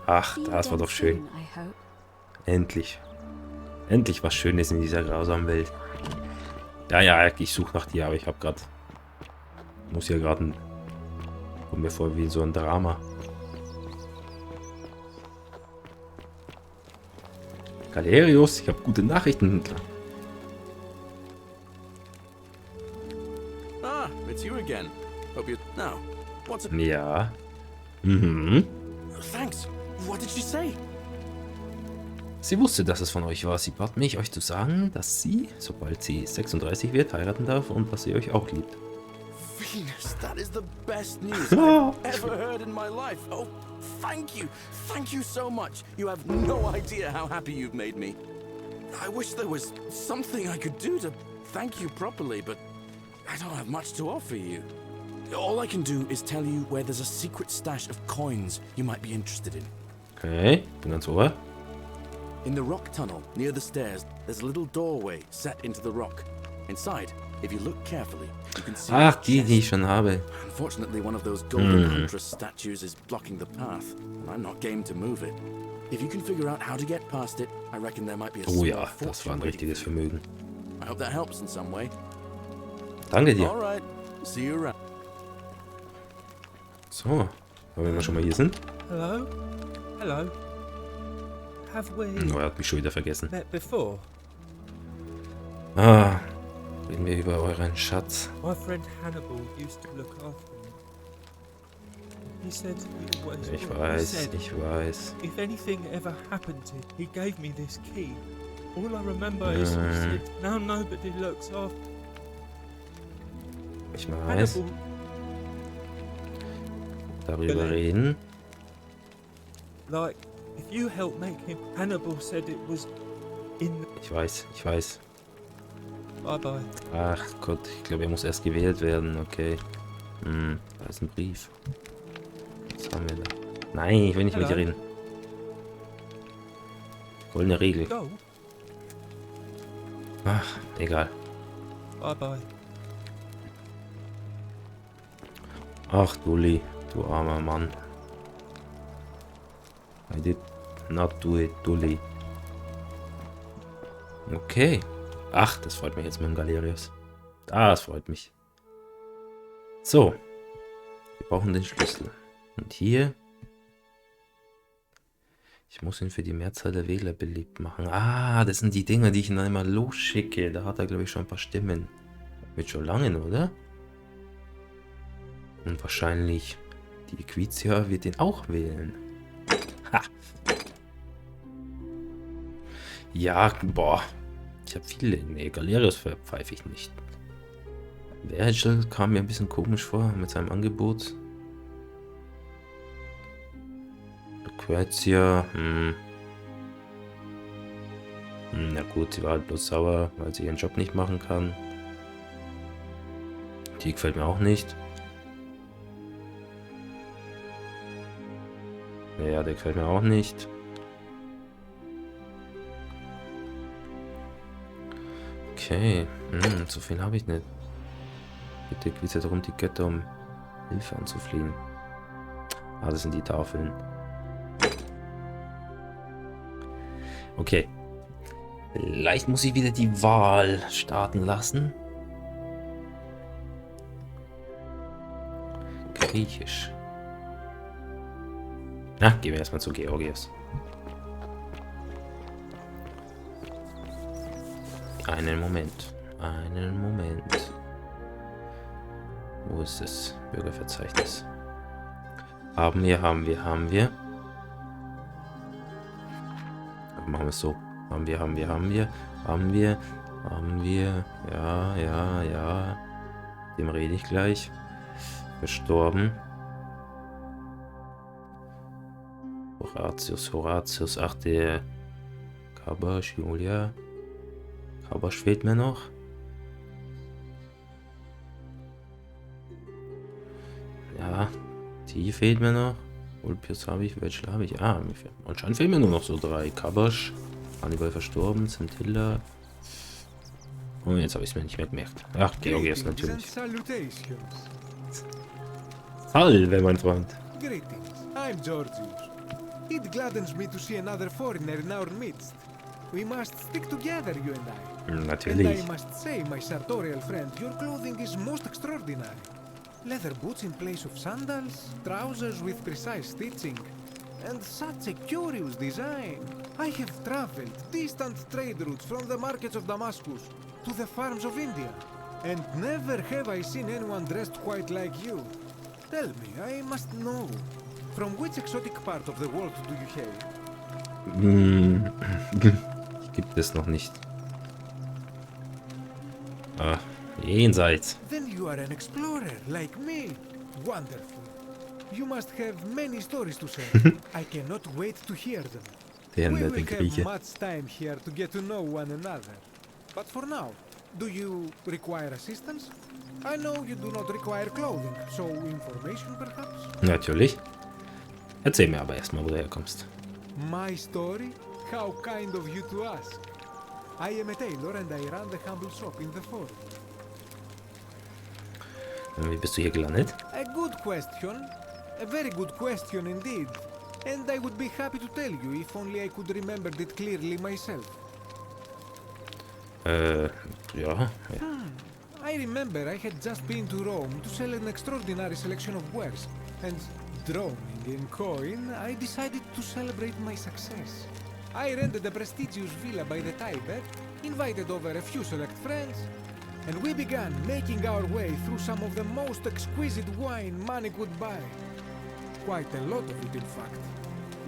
Ach, See you das war again doch schön. soon, I hope. Endlich. Endlich was Schönes in dieser grausamen Welt. Ja, ich suche nach dir, aber ich habe gerade... Muss ja gerade... Kommt mir vor wie so ein Drama. Galerius, ich habe gute Nachrichten. Ah, it's you again. Hope you... Now, what's it? Ja. Mhm. Thanks. What did she say? Sie wusste, dass es von euch war. Sie bat mich, euch zu sagen, dass sie, sobald sie 36 wird, heiraten darf und dass sie euch auch liebt. Venus, that is the best news I've ever heard in my life. Oh, thank you. Thank you so much. You have no idea how happy you've made me. I wish there was something I could do to thank you properly, but I don't have much to offer you. All I can do is tell you where there's a secret stash of coins you might be interested in. Okay, bin ganz ohr. In the rock tunnel near the stairs, there's a little doorway set into the rock. Inside, if you look carefully, you can see Ach, a die chest. ich schon habe. Unfortunately, one of those golden huntress statues is blocking the path, and I'm not game to move it. If you can figure out how to get past it, I reckon there might be a Oh small ja, das war ein fortune waiting richtiges for you. Vermögen. I hope that helps in some way. Danke dir. All right, see you around. So, wenn wir schon mal hier sind. Hello? Hello. Have we Oh, er hat mich schon wieder vergessen. met before? Ah, reden wir über euren Schatz. My friend Hannibal used to look after me. He said he always Ich would. He weiß, said, ich weiß. if anything ever happened to him, he gave me this key. All I remember is he said, now nobody looks after Ich weiß. Hannibal. Darüber reden. Like, if you help make him, Hannibal said it was in the... Ich weiß, ich weiß. Bye bye. Ach Gott, ich glaube, er muss erst gewählt werden. Okay. Da ist ein Brief. Was haben wir da? Nein, ich will nicht mit dir reden. Goldene Regel. Go. Ach, egal. Bye bye. Ach, Dulli, du armer Mann. I did not do it, Dulli. Okay. Ach, das freut mich jetzt mit dem Galerius. Das freut mich. So. Wir brauchen den Schlüssel. Und hier. Ich muss ihn für die Mehrzahl der Wähler beliebt machen. Ah, das sind die Dinger, die ich ihn einmal losschicke. Da hat er, glaube ich, schon ein paar Stimmen. Wird schon lange, oder? Und wahrscheinlich die Equizia wird ihn auch wählen. Ha! Ja, boah. Ich habe viele. Nee, Galerius pfeife ich nicht. Virgil kam mir ein bisschen komisch vor mit seinem Angebot. Lucrezia, na gut, sie war halt bloß sauer, weil sie ihren Job nicht machen kann. Die gefällt mir auch nicht. Ja, der gefällt mir auch nicht. Okay, so viel habe ich nicht. Bitte geht es darum, die Götter um Hilfe anzufliehen. Ah, das sind die Tafeln. Okay. Vielleicht muss ich wieder die Wahl starten lassen. Griechisch. Na, gehen wir erstmal zu Georgios. Einen Moment. Einen Moment. Wo ist das Bürgerverzeichnis? Haben wir. Machen wir es so. Haben wir. Ja. Dem rede ich gleich. Verstorben. Horatius. Ach, der Kabasch, Julia. Kabasch fehlt mir noch. Ja, die fehlt mir noch. Ulpius habe ich, welche habe ich? Ah, anscheinend fehlen mir nur noch so 3. Kabasch, Hannibal verstorben, Scintilla. Und jetzt habe ich es mir nicht mehr gemerkt. Ach, Georgios natürlich. Salve, mein Freund. Greetings, I'm Georgius. It gladdens me to see another foreigner in our midst. We must stick together, you and I. Natürlich. And I must say, my sartorial friend, your clothing is most extraordinary. Leather boots in place of sandals, trousers with precise stitching, and such a curious design. I have traveled distant trade routes from the markets of Damascus to the farms of India, and never have I seen anyone dressed quite like you. Tell me, I must know, from which exotic part of the world do you hail? Gibt es noch nicht. Ah, jenseits. Then you are an explorer, like me. Wonderful. You must have many stories to say. I cannot wait to hear them. Der We will nette have Grieche. much time here to get to know one another. But for now, do you require assistance? I know you do not require clothing, so information perhaps? Natürlich. Erzähl mir aber erstmal, wo du herkommst. My story? How kind of you to ask. I am a tailor and I run the humble shop in the forum. Und wie bist du hier gelandet? A good question. A very good question indeed. And I would be happy to tell you if only I could remember it clearly myself. Ja. I remember I had just been to Rome to sell an extraordinary selection of wares. And Droning in coin, I decided to celebrate my success. I rented a prestigious villa by the Tiber, invited over a few select friends, and we began making our way through some of the most exquisite wine money could buy. Quite a lot of it, in fact.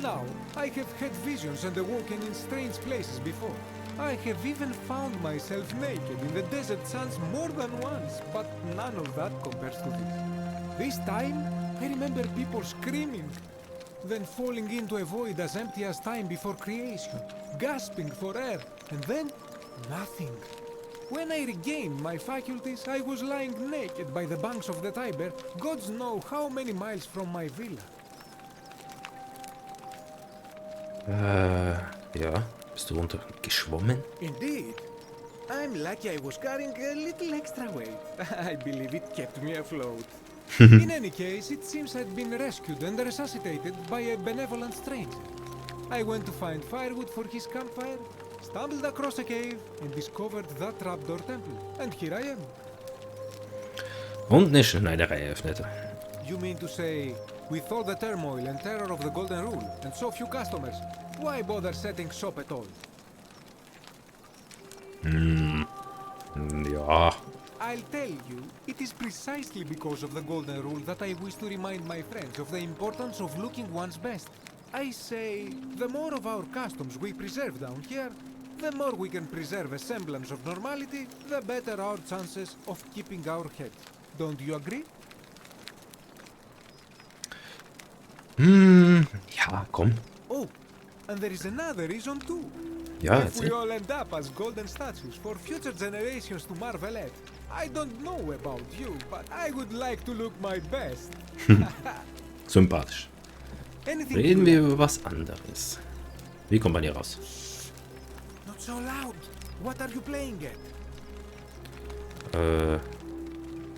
Now, I have had visions and awoken in strange places before. I have even found myself naked in the desert sands more than once, but none of that compares to this. This time, I remember people screaming, then falling into a void as empty as time before creation, gasping for air, and then nothing. When I regained my faculties, I was lying naked by the banks of the Tiber, gods know how many miles from my villa. Ja. Bist du runtergeschwommen? Indeed. I'm lucky I was carrying a little extra weight. I believe it kept me afloat. In any case, it seems I'd been rescued and resuscitated by a benevolent stranger. I went to find firewood for his campfire, stumbled across a cave, and discovered that trapdoor temple. And here I am. Und eine Schneiderei öffnete. You mean to say, with all the turmoil and terror of the Golden Rule, and so few customers, why bother setting shop at all? Ja. I'll tell you, it is precisely because of the Golden Rule that I wish to remind my friends of the importance of looking one's best. I say, the more of our customs we preserve down here, the more we can preserve a semblance of normality, the better our chances of keeping our head. Don't you agree? Ja, komm. Oh, and there is another reason too. Ja, If we erzähl. all end up as golden statues for future generations to marvel at, I don't know about you, but I would like to look my best. Sympathisch. Anything Reden to wir über was anderes. Wie kommt man hier raus? Not so loud. What are you playing at?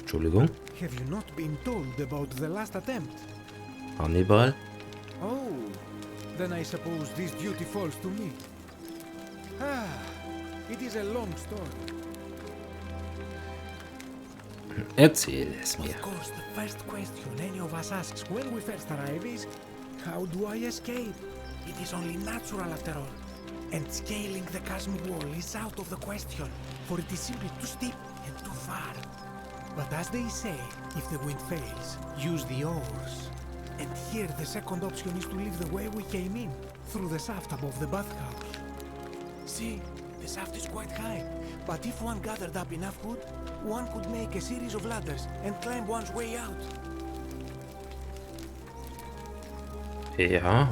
Entschuldigung. Have you not been told about the last attempt? Hannibal. Oh, then I suppose this duty falls to me. It is a long story. Erzähl es mir. Of course, the first question any of us asks when we first arrive is, how do I escape? It is only natural after all. And scaling the chasm wall is out of the question, for it is simply too steep and too far. But as they say, if the wind fails, use the oars. And here the second option is to leave the way we came in, through the shaft above the bathhouse. See, the shaft is quite high, but if one gathered up enough wood, one could make a series of ladders and climb one's way out. Ja. Ja,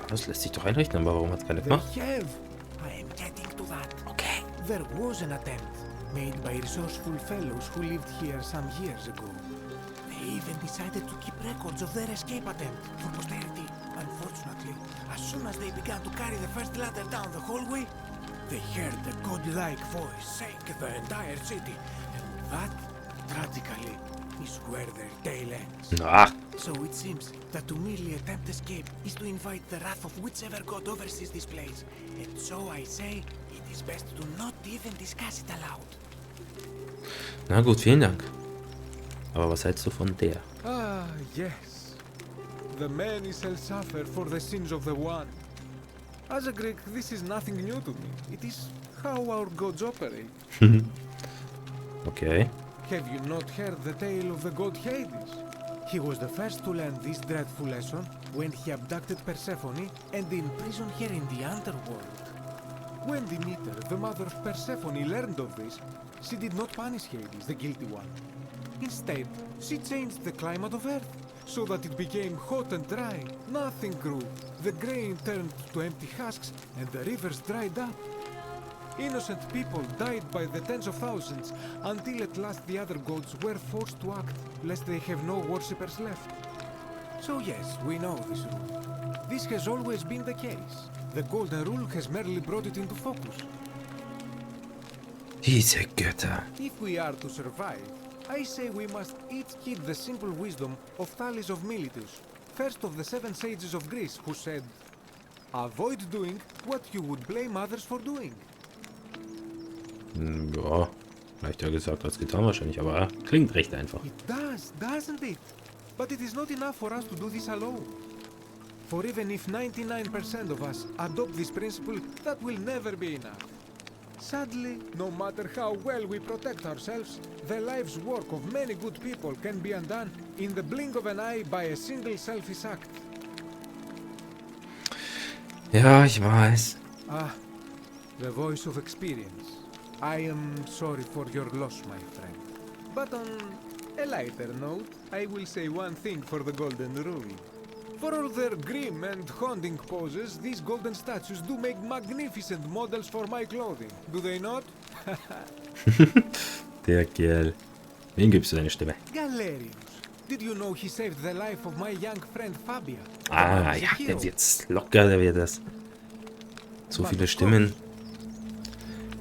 das lässt sich doch einrichten, aber warum hat es keiner gemacht? They have. I am getting to that. Okay. There was an attempt made by resourceful fellows who lived here some years ago. They even decided to keep records of their escape attempt for posterity. Unfortunately, as soon as they began to carry the first ladder down the hallway, they heard a godlike voice saying the entire city, and that, tragically, is where their tale ends. Ach, So it seems that to merely attempt escape is to invite the wrath of whichever god oversees this place. And so I say, it is best to not even discuss it aloud. na gut, vielen Dank. Aber was hältst du von der? Ah, yes. The many shall suffer for the sins of the one. As a Greek, this is nothing new to me. It is how our gods operate. Okay. Have you not heard the tale of the god Hades? He was the first to learn this dreadful lesson when he abducted Persephone and imprisoned her in the underworld. When Demeter, the mother of Persephone, learned of this, she did not punish Hades, the guilty one. Instead, she changed the climate of Earth so that it became hot and dry. Nothing grew. The grain turned to empty husks and the rivers dried up. Innocent people died by the tens of thousands until at last the other gods were forced to act, lest they have no worshippers left. So yes, we know this rule. This has always been the case. The Golden Rule has merely brought it into focus. Diese Götter. If we are to survive, I say we must each heed the simple wisdom of Thales of Miletus, first of the 7 sages of Greece, who said, avoid doing what you would blame others for doing. Ja, leichter gesagt als getan wahrscheinlich, aber klingt recht einfach. It does, doesn't it? But it is not enough for us to do this alone. For even if 99% of us adopt this principle, that will never be enough. Sadly, no matter how well we protect ourselves, the life's work of many good people can be undone in the blink of an eye by a single selfish act. Ja, ich weiß. Ah, the voice of experience. I am sorry for your loss, my friend. But on a lighter note, I will say one thing for the golden ruby. For all their grim and haunting poses, these golden statues do make magnificent models for my clothing. Do they not? Der Kerl. Wem gibst du deine Stimme? Galerius. Did you know he saved the life of my young friend Fabia? Ah, ja, der wird's locker, der wird das. So viele Stimmen.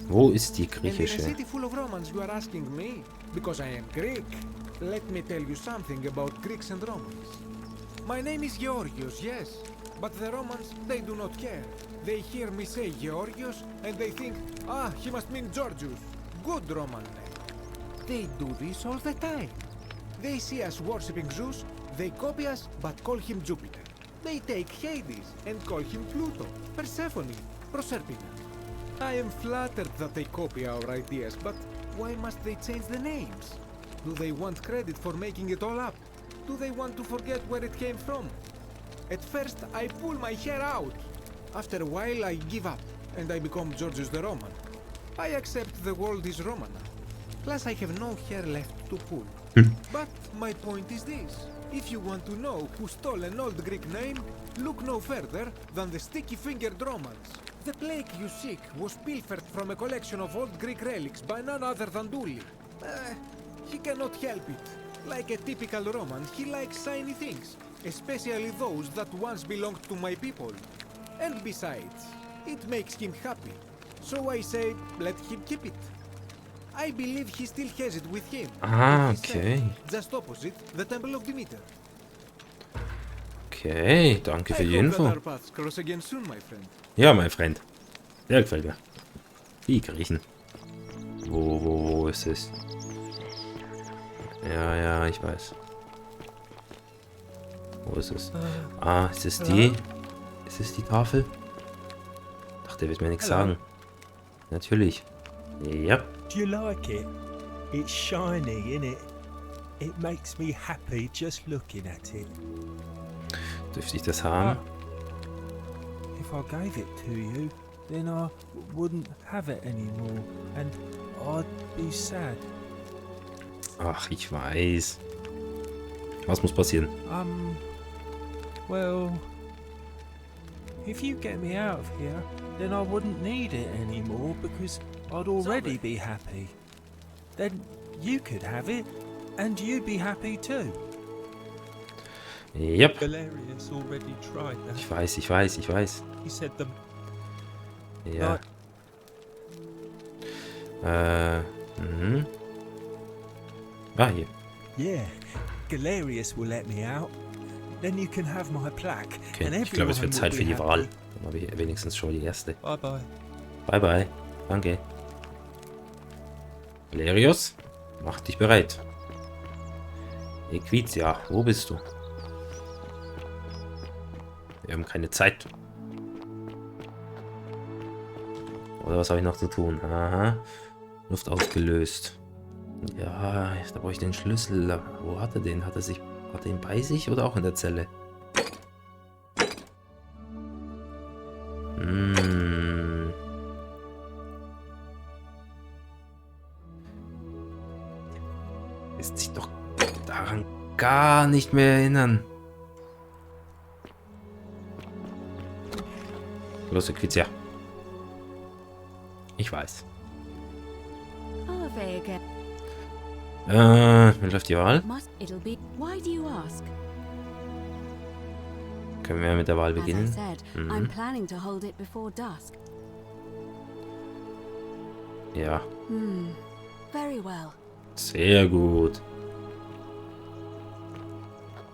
Wo ist die And in a griechische? city full of Romans, you are asking me? Because I am Greek. Let me tell you something about Greeks and Romans. My name is Georgios, yes. But the Romans, they do not care. They hear me say Georgios, and they think, ah, he must mean Georgius. Good Roman name. They do this all the time. They see us worshipping Zeus, they copy us, but call him Jupiter. They take Hades and call him Pluto, Persephone, Proserpina. I am flattered that they copy our ideas, but why must they change the names? Do they want credit for making it all up? Do they want to forget where it came from? At first, I pull my hair out. After a while, I give up, and I become Georgius the Roman. I accept the world is Roman now. Plus, I have no hair left to pull. But my point is this. If you want to know who stole an old Greek name, look no further than the sticky-fingered Romans. The plague you seek was pilfered from a collection of old Greek relics by none other than Dully. He cannot help it. Like a typical Roman, he likes shiny things, especially those that once belonged to my people. And besides, it makes him happy. So I say, let him keep it. I believe he still has it with him. Ah, At his okay. center, just opposite the Temple of Demeter. Okay, danke für I die hope that Info. our paths cross again soon, my friend. Ja, mein Freund. Der gefällt mir. Die Griechen. Wo ist es? Ja, ich weiß. Wo ist es? Ah, ist es die? Ist es die Tafel? Ach, der wird mir nichts sagen. Natürlich. Ja. Do you like it? It's shiny, innit? It makes me happy just looking at it. Dürfte ich das haben? If I gave it to you, then I wouldn't have it anymore, and I'd be sad. Ach, ich weiß. Was muss passieren? Well, if you get me out of here, then I wouldn't need it anymore because I'd already be happy. Then you could have it, and you'd be happy too. Yep. Galerius already tried that. Ich weiß. He said them. Ja. Ah, hier. Yeah, Galerius will let me out. Then you can have my plaque. Okay, and ich glaube, es wird everyone Zeit will für be die Wahl. happy. Dann habe ich wenigstens schon die erste. Bye bye. Bye, bye. Danke. Valerius, mach dich bereit. Equitia, wo bist du? Wir haben keine Zeit. Oder was habe ich noch zu tun? Aha. Luft ausgelöst. Ja, da brauche ich den Schlüssel. Wo hat er den? Hat er ihn bei sich oder auch in der Zelle? Lässt sich doch daran gar nicht mehr erinnern. Los, Equitia. Ich weiß. Wie läuft die Wahl? Why do you ask? Können wir mit der Wahl As I beginnen? said, I'm planning to hold it before dusk. Ja, Very well. sehr gut.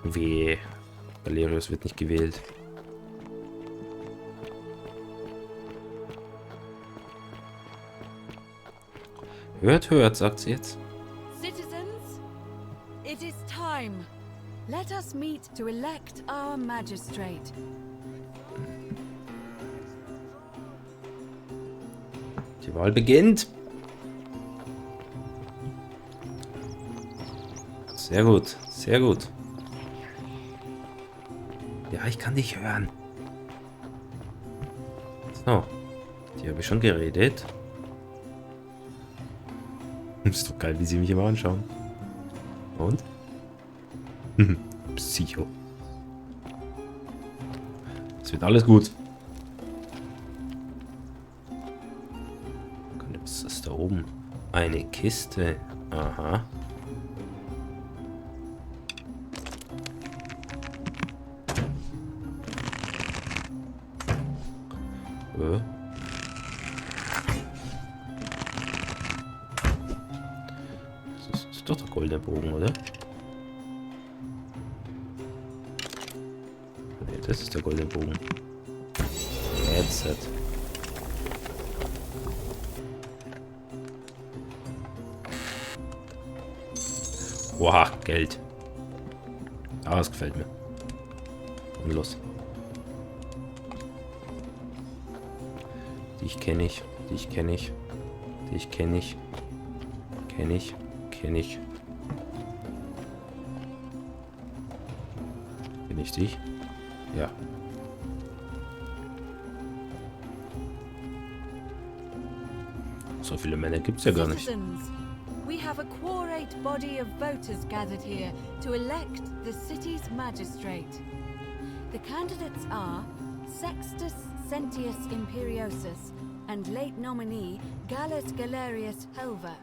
Weh. Valerius wird nicht gewählt. Hört, sagt sie jetzt. Citizens, it is time. Let us meet to elect our magistrate. Die Wahl beginnt. Sehr gut, sehr gut. Ja, ich kann dich hören. So, die habe ich schon geredet. Ist doch geil, wie sie mich immer anschauen. Und? Psycho. Es wird alles gut. Was ist da oben? Eine Kiste. Aha. Das ist doch der goldene Bogen, oder? Nee, das ist der goldene Bogen. Jetzt. Wow, Geld. Ah, das gefällt mir. Und los. Dich kenne ich. Dich kenne ich. Dich kenne ich. Kenne ich. Kenne ich. Kenne ich dich? Ja. So viele Männer gibt es ja gar nicht. Citizens, we have a quorate body of voters gathered here to elect the city's magistrate. The candidates are Sextus Sentius Imperiosus and late nominee Gallus Galerius Helver.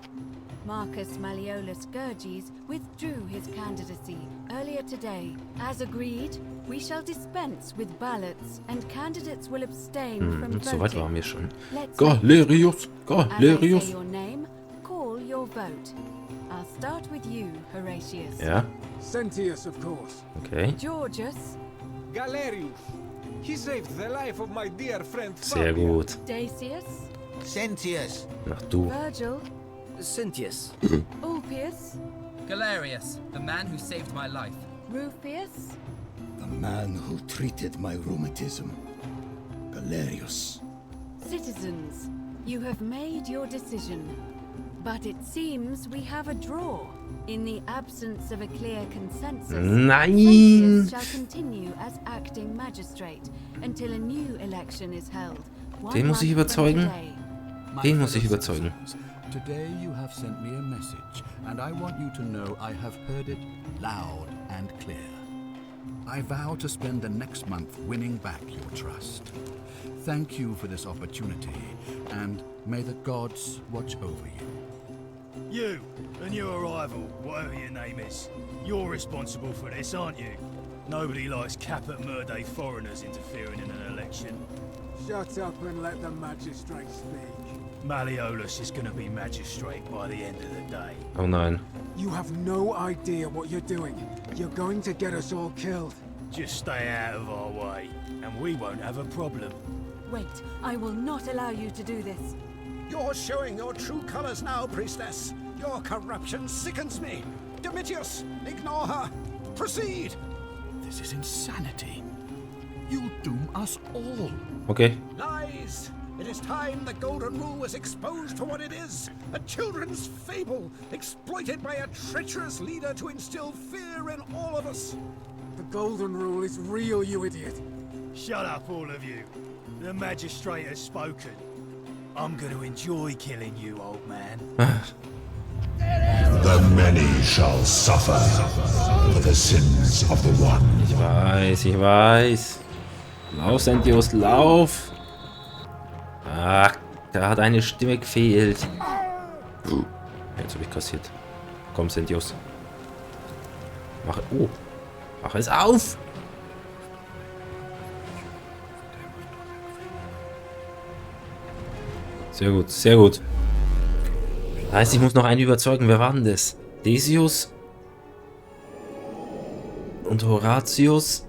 Marcus Malleolus Gurges withdrew his candidacy earlier today. As agreed, we shall dispense with ballots and candidates will abstain from So weit voting. waren wir schon. Let's Galerius! As I Galerius! say your name, call your vote. I'll start with you, Horatius. Ja, Sentius, of course. okay. Georgius, Galerius. He saved the life of my dear friend Sehr Fabian. gut. Dacius, Sentius. Ach du. Virgil, Sentius. Ulpius, Galerius, the man who saved my life. Rufius, The man who treated my rheumatism. Galerius. Citizens, you have made your decision. But it seems we have a draw. In the absence of a clear consensus, Nein! Sentius shall continue as acting magistrate until a new election is held. Den muss ich überzeugen. Den muss ich überzeugen. Today you have sent me a message, and I want you to know I have heard it loud and clear. I vow to spend the next month winning back your trust. Thank you for this opportunity, and may the gods watch over you. You and your rival, whatever your name is, you're responsible for this, aren't you? Nobody likes Caput Murday foreigners interfering in an election. Shut up and let the magistrate speak. Malleolus is going to be magistrate by the end of the day. Oh nein. You have no idea what you're doing. You're going to get us all killed. Just stay out of our way, and we won't have a problem. Wait, I will not allow you to do this. You're showing your true colors now, priestess. Your corruption sickens me. Domitius, ignore her. Proceed. This is insanity. You'll doom us all. Okay. Lies. It is time the Golden Rule was exposed for what it is. A children's fable, exploited by a treacherous leader to instill fear in all of us. The Golden Rule is real, you idiot. Shut up, all of you. The magistrate has spoken. I'm going to enjoy killing you, old man. The many shall suffer for the sins of the one. Ich weiß, ich weiß. Lauf, Sentius, lauf! Ach, da hat eine Stimme gefehlt. Jetzt habe ich kassiert. Komm, Sentius. Mach. Oh! Mach es auf! Sehr gut, sehr gut. Heißt, ich muss noch einen überzeugen. Wer war denn das? Decius und Horatius.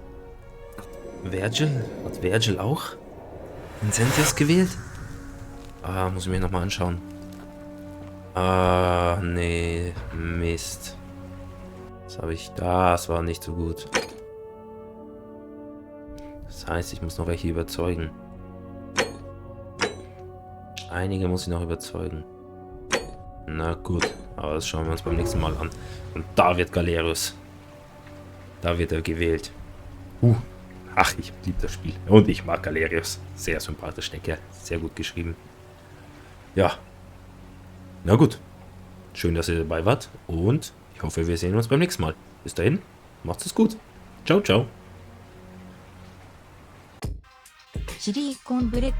Virgil? Hat Virgil auch den Sentius gewählt? Ah, muss ich mir nochmal anschauen. Ah, nee. Mist. Was habe ich? Das war nicht so gut. Das heißt, ich muss noch welche überzeugen. Einige muss ich noch überzeugen. Na gut, aber das schauen wir uns beim nächsten Mal an. Und da wird Galerius. Da wird er gewählt. Ach, ich liebe das Spiel. Und ich mag Galerius. Sehr sympathisch, der Kerl. Sehr gut geschrieben. Ja. Na gut. Schön, dass ihr dabei wart. Und ich hoffe, wir sehen uns beim nächsten Mal. Bis dahin, macht's es gut. Ciao, ciao. SillyConBread